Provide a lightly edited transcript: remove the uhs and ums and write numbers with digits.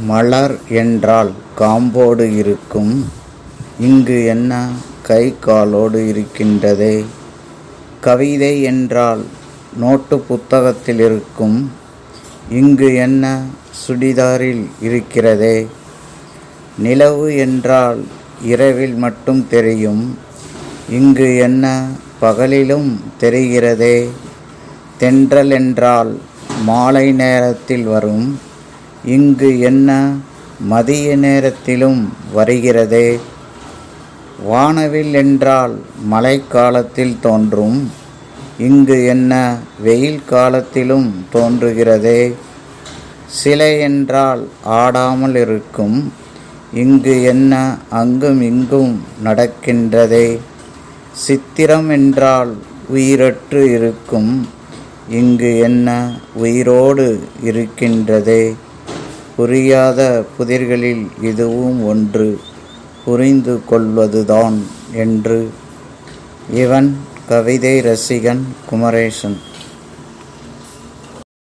மலர் என்றால் காம்போடு இருக்கும், இங்கு என்ன கை காலோடு இருக்கின்றதே. கவிதை என்றால் நோட்டு புத்தகத்தில் இருக்கும், இங்கு என்ன சுடிதாரில் இருக்கிறதே. நிலவு என்றால் இரவில் மட்டும் தெரியும், இங்கு என்ன பகலிலும் தெரிகிறதே. தென்றல் என்றால் மாலை நேரத்தில் வரும், இங்கு என்ன மதிய நேரத்திலும் வருகிறதே. வானவில் என்றால் மழைக்காலத்தில் தோன்றும், இங்கு என்ன வெயில் காலத்திலும் தோன்றுகிறதே. சிலை என்றால் ஆடாமல் இருக்கும், இங்கு என்ன அங்கும் இங்கும் நடக்கின்றதே. சித்திரம் என்றால் உயிரற்று இருக்கும், இங்கு என்ன உயிரோடு இருக்கின்றதே. புரியாத புதிர்களில் இதுவும் ஒன்று, புரிந்து கொள்வதுதான் என்று. இவன் கவிதை ரசிகன் குமரேசன்.